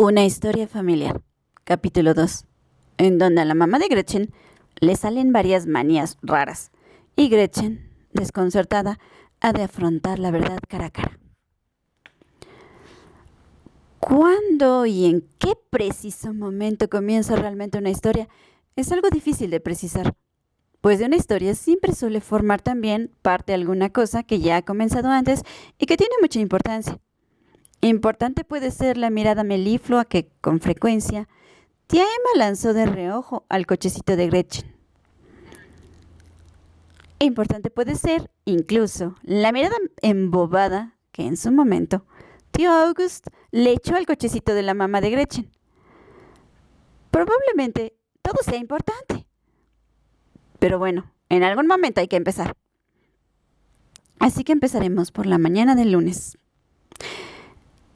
Una historia familiar, capítulo 2, en donde a la mamá de Gretchen le salen varias manías raras y Gretchen, desconcertada, ha de afrontar la verdad cara a cara. ¿Cuándo y en qué preciso momento comienza realmente una historia? Es algo difícil de precisar, pues de una historia siempre suele formar también parte de alguna cosa que ya ha comenzado antes y que tiene mucha importancia. Importante puede ser la mirada meliflua que, con frecuencia, tía Emma lanzó de reojo al cochecito de Gretchen. Importante puede ser, incluso, la mirada embobada que en su momento tío August le echó al cochecito de la mamá de Gretchen. Probablemente todo sea importante. Pero bueno, en algún momento hay que empezar. Así que empezaremos por la mañana del lunes.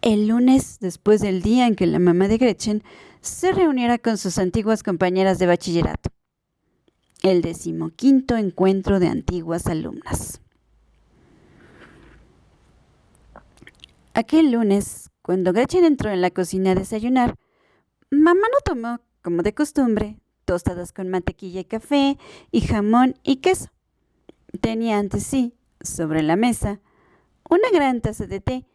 El lunes, después del día en que la mamá de Gretchen se reuniera con sus antiguas compañeras de bachillerato. El 15º encuentro de antiguas alumnas. Aquel lunes, cuando Gretchen entró en la cocina a desayunar, mamá no tomó, como de costumbre, tostadas con mantequilla y café y jamón y queso. Tenía ante sí, sobre la mesa, una gran taza de té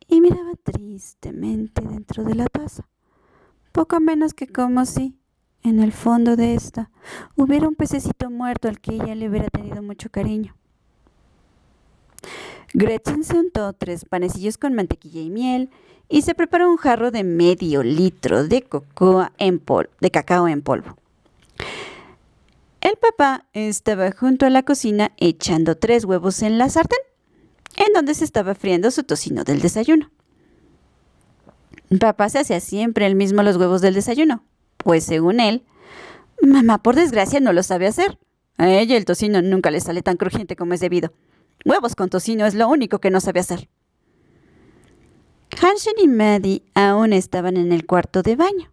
y miraba tristemente dentro de la taza, poco menos que como si, en el fondo de esta, hubiera un pececito muerto al que ella le hubiera tenido mucho cariño. Gretchen se untó 3 panecillos con mantequilla y miel y se preparó un jarro de medio litro de cacao en polvo. El papá estaba junto a la cocina echando 3 huevos en la sartén, en donde se estaba friendo su tocino del desayuno. Papá se hacía siempre él mismo los huevos del desayuno, pues según él, mamá por desgracia no lo sabe hacer. A ella el tocino nunca le sale tan crujiente como es debido. Huevos con tocino es lo único que no sabe hacer. Hansen y Maddie aún estaban en el cuarto de baño.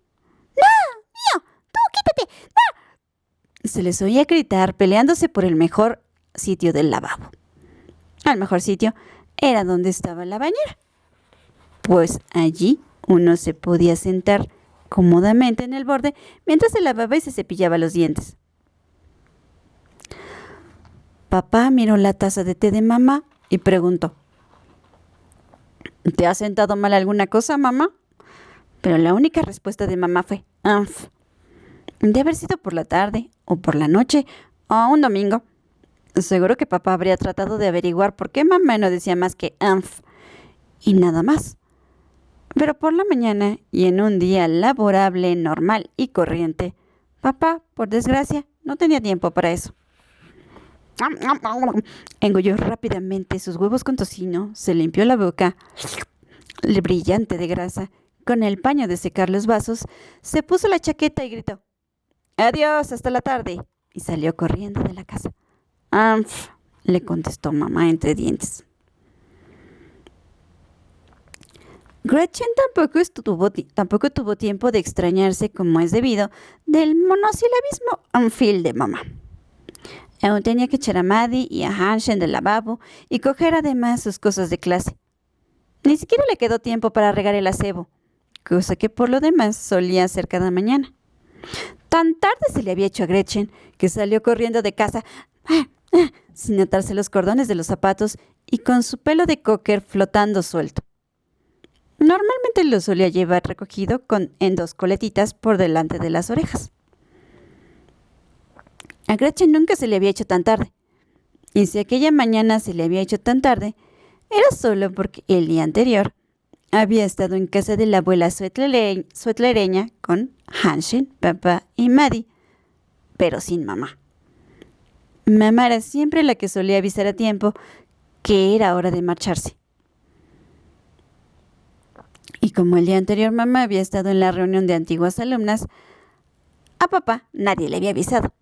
¡No! ¡Mío! ¡Tú, quítate! ¡No! Se les oía gritar peleándose por el mejor sitio del lavabo. El mejor sitio era donde estaba la bañera, pues allí uno se podía sentar cómodamente en el borde mientras se lavaba y se cepillaba los dientes. Papá miró la taza de té de mamá y preguntó: ¿te has sentado mal alguna cosa, mamá? Pero la única respuesta de mamá fue: «Anf». De haber sido por la tarde, o por la noche, o un domingo. Seguro que papá habría tratado de averiguar por qué mamá no decía más que «anf» y nada más. Pero por la mañana, y en un día laborable, normal y corriente, papá, por desgracia, no tenía tiempo para eso. Engulló rápidamente sus huevos con tocino, se limpió la boca, brillante de grasa, con el paño de secar los vasos, se puso la chaqueta y gritó: «Adiós, hasta la tarde», y salió corriendo de la casa. «Anf», le contestó mamá entre dientes. Gretchen tampoco tuvo tiempo de extrañarse, como es debido, del monosilabismo anfil de mamá. Aún tenía que echar a Maddie y a Hansen del lavabo y coger además sus cosas de clase. Ni siquiera le quedó tiempo para regar el acebo, cosa que por lo demás solía hacer cada mañana. Tan tarde se le había hecho a Gretchen que salió corriendo de casa sin atarse los cordones de los zapatos y con su pelo de cocker flotando suelto. Normalmente lo solía llevar recogido en 2 coletitas por delante de las orejas. A Gretchen nunca se le había hecho tan tarde, y si aquella mañana se le había hecho tan tarde, era solo porque el día anterior había estado en casa de la abuela suetlereña con Hansen, papá y Maddie, pero sin mamá. Mamá era siempre la que solía avisar a tiempo que era hora de marcharse. Y como el día anterior mamá había estado en la reunión de antiguas alumnas, a papá nadie le había avisado.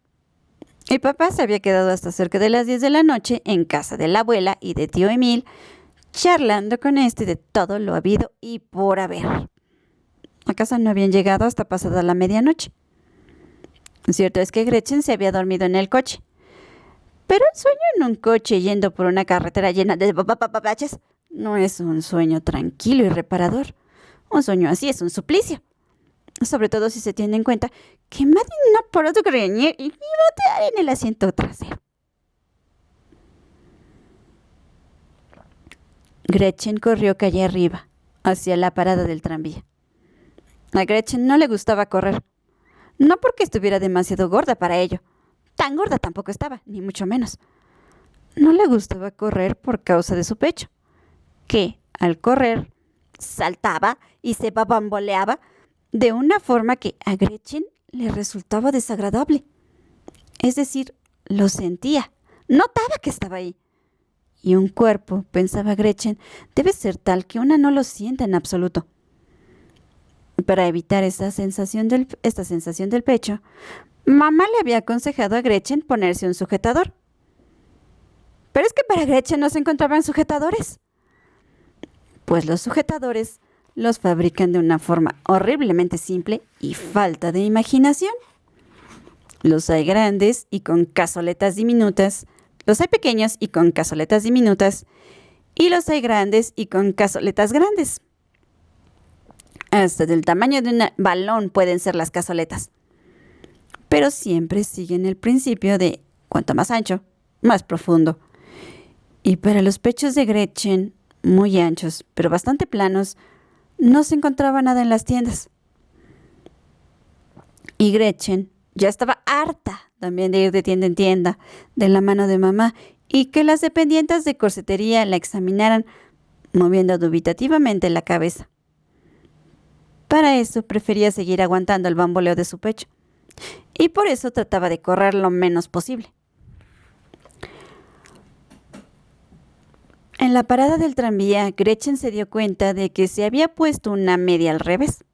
Y papá se había quedado hasta cerca de las 10 de la noche en casa de la abuela y de tío Emil, charlando con de todo lo habido y por haber. A casa no habían llegado hasta pasada la medianoche. Cierto es que Gretchen se había dormido en el coche. Pero el sueño en un coche yendo por una carretera llena de baches no es un sueño tranquilo y reparador. Un sueño así es un suplicio, sobre todo si se tiene en cuenta que Maddie no paró de gruñir y botear en el asiento trasero. Gretchen corrió calle arriba, hacia la parada del tranvía. A Gretchen no le gustaba correr, no porque estuviera demasiado gorda para ello. Tan gorda tampoco estaba, ni mucho menos. No le gustaba correr por causa de su pecho, que, al correr, saltaba y se bamboleaba de una forma que a Gretchen le resultaba desagradable. Es decir, lo sentía, notaba que estaba ahí. Y un cuerpo, pensaba Gretchen, debe ser tal que una no lo sienta en absoluto. Para evitar esta sensación del pecho, mamá le había aconsejado a Gretchen ponerse un sujetador. Pero es que para Gretchen no se encontraban sujetadores. Pues los sujetadores los fabrican de una forma horriblemente simple y falta de imaginación. Los hay grandes y con cazoletas diminutas, los hay pequeños y con cazoletas diminutas, y los hay grandes y con cazoletas grandes. Hasta del tamaño de un balón pueden ser las cazoletas. Pero siempre siguen el principio de cuanto más ancho, más profundo. Y para los pechos de Gretchen, muy anchos, pero bastante planos, no se encontraba nada en las tiendas. Y Gretchen ya estaba harta también de ir de tienda en tienda, de la mano de mamá, y que las dependientes de corsetería la examinaran, moviendo dubitativamente la cabeza. Para eso prefería seguir aguantando el bamboleo de su pecho, y por eso trataba de correr lo menos posible. En la parada del tranvía, Gretchen se dio cuenta de que se había puesto una media al revés.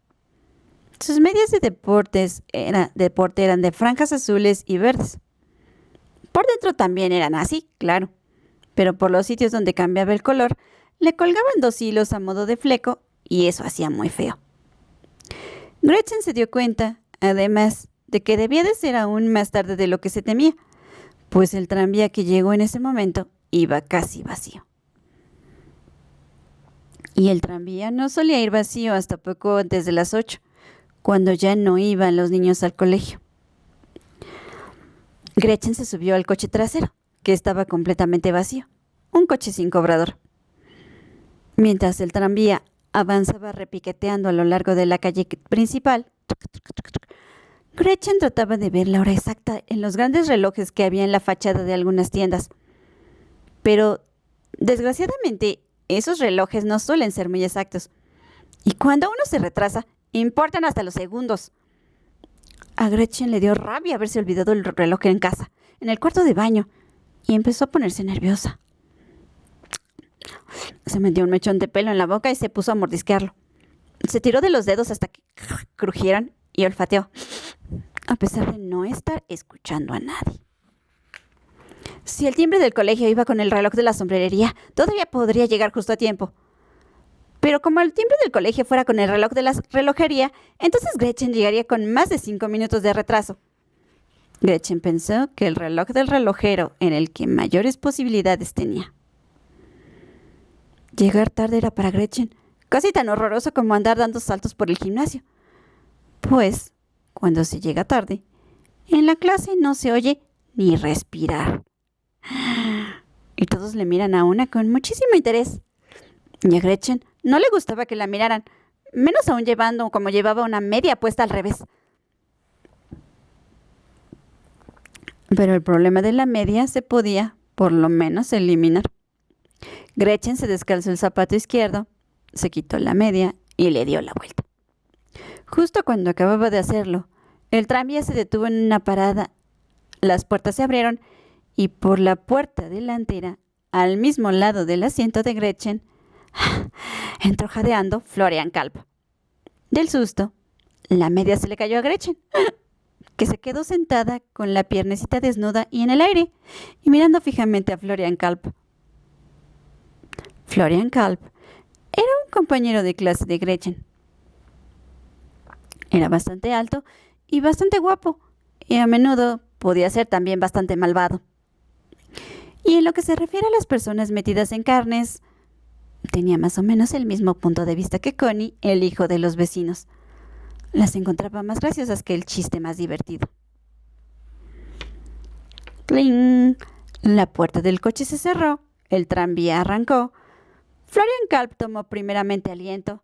Sus medias de deporte eran de franjas azules y verdes. Por dentro también eran así, claro, pero por los sitios donde cambiaba el color, le colgaban 2 hilos a modo de fleco y eso hacía muy feo. Gretchen se dio cuenta, además, de que debía de ser aún más tarde de lo que se temía, pues el tranvía que llegó en ese momento iba casi vacío. Y el tranvía no solía ir vacío hasta poco antes de las 8, cuando ya no iban los niños al colegio. Gretchen se subió al coche trasero, que estaba completamente vacío, un coche sin cobrador. Mientras el tranvía avanzaba repiqueteando a lo largo de la calle principal, Gretchen trataba de ver la hora exacta en los grandes relojes que había en la fachada de algunas tiendas. Pero, desgraciadamente, esos relojes no suelen ser muy exactos. Y cuando uno se retrasa, importan hasta los segundos. A Gretchen le dio rabia haberse olvidado el reloj en casa, en el cuarto de baño, y empezó a ponerse nerviosa. Se metió un mechón de pelo en la boca y se puso a mordisquearlo. Se tiró de los dedos hasta que crujieron y olfateó, a pesar de no estar escuchando a nadie. Si el timbre del colegio iba con el reloj de la sombrerería, todavía podría llegar justo a tiempo. Pero como el timbre del colegio fuera con el reloj de la relojería, entonces Gretchen llegaría con más de 5 minutos de retraso. Gretchen pensó que el reloj del relojero era el que mayores posibilidades tenía. Llegar tarde era para Gretchen casi tan horroroso como andar dando saltos por el gimnasio. Pues, cuando se llega tarde, en la clase no se oye ni respirar. Y todos le miran a una con muchísimo interés. Y a Gretchen no le gustaba que la miraran, menos aún como llevaba una media puesta al revés. Pero el problema de la media se podía, por lo menos, eliminar. Gretchen se descalzó el zapato izquierdo, se quitó la media y le dio la vuelta. Justo cuando acababa de hacerlo, el tranvía se detuvo en una parada. Las puertas se abrieron y por la puerta delantera, al mismo lado del asiento de Gretchen, entró jadeando Florian Kalb. Del susto, la media se le cayó a Gretchen, que se quedó sentada con la piernecita desnuda y en el aire, y mirando fijamente a Florian Kalb. Florian Kalb era un compañero de clase de Gretchen. Era bastante alto y bastante guapo, y a menudo podía ser también bastante malvado. Y en lo que se refiere a las personas metidas en carnes, Tenía más o menos el mismo punto de vista que Connie, el hijo de los vecinos. Las encontraba más graciosas que el chiste más divertido. ¡Cling! La puerta del coche se cerró, el tranvía arrancó. Florian Kalb tomó primeramente aliento.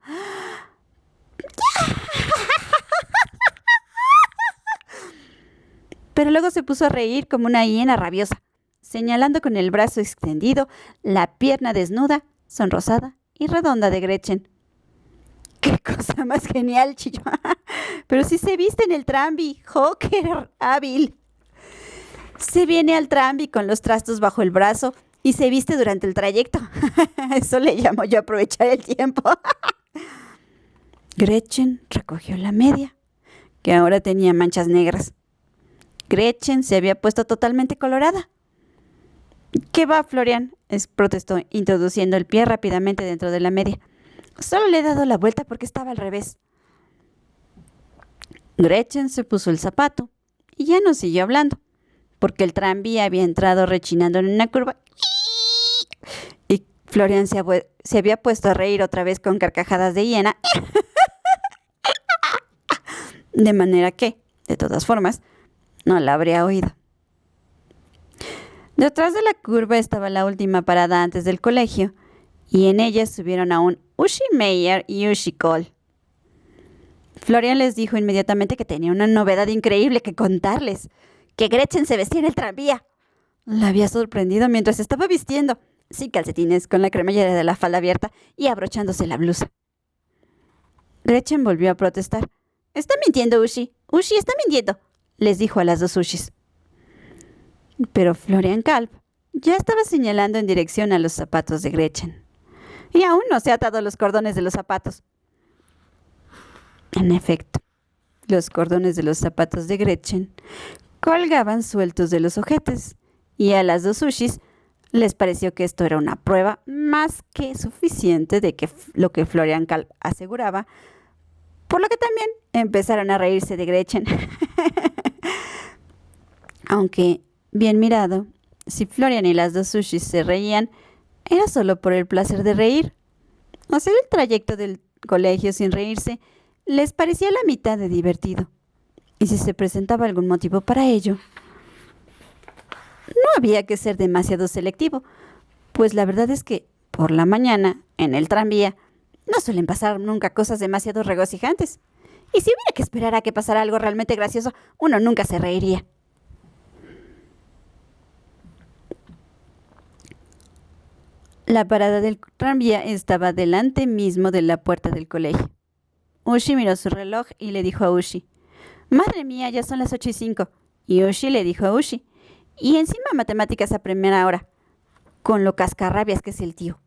Pero luego se puso a reír como una hiena rabiosa, señalando con el brazo extendido la pierna desnuda, sonrosada y redonda de Gretchen. ¡Qué cosa más genial, chilló! Pero si se viste en el trambi, ¡Joker hábil! Se viene al trambi con los trastos bajo el brazo y se viste durante el trayecto. Eso le llamo yo aprovechar el tiempo. Gretchen recogió la media, que ahora tenía manchas negras. Gretchen se había puesto totalmente colorada. ¿Qué va, Florian?, protestó, introduciendo el pie rápidamente dentro de la media. Solo le he dado la vuelta porque estaba al revés. Gretchen se puso el zapato y ya no siguió hablando, porque el tranvía había entrado rechinando en una curva y Florian se había puesto a reír otra vez con carcajadas de hiena. De manera que, de todas formas, no la habría oído. Detrás de la curva estaba la última parada antes del colegio, y en ella subieron aún Uschi Meyer y Uschi Cole. Florian les dijo inmediatamente que tenía una novedad increíble que contarles, que Gretchen se vestía en el tranvía. La había sorprendido mientras estaba vistiendo, sin calcetines, con la cremallera de la falda abierta y abrochándose la blusa. Gretchen volvió a protestar. «Está mintiendo, Uschi. Uschi está mintiendo», les dijo a las dos Ushis. Pero Florian Kalb ya estaba señalando en dirección a los zapatos de Gretchen. Y aún no se ha atado los cordones de los zapatos. En efecto, los cordones de los zapatos de Gretchen colgaban sueltos de los ojetes, y a las dos Ushis les pareció que esto era una prueba más que suficiente de que lo que Florian Kalb aseguraba, por lo que también empezaron a reírse de Gretchen. Aunque, bien mirado, si Florian y las dos Ushis se reían, era solo por el placer de reír. Hacer el trayecto del colegio sin reírse les parecía la mitad de divertido. Y si se presentaba algún motivo para ello, no había que ser demasiado selectivo, pues la verdad es que, por la mañana, en el tranvía, no suelen pasar nunca cosas demasiado regocijantes. Y si hubiera que esperar a que pasara algo realmente gracioso, uno nunca se reiría. La parada del tranvía estaba delante mismo de la puerta del colegio. Uschi miró su reloj y le dijo a Uschi: «Madre mía, ya son las 8:05. Y Uschi le dijo a Uschi: «Y encima matemáticas a primera hora, con lo cascarrabias que es el tío».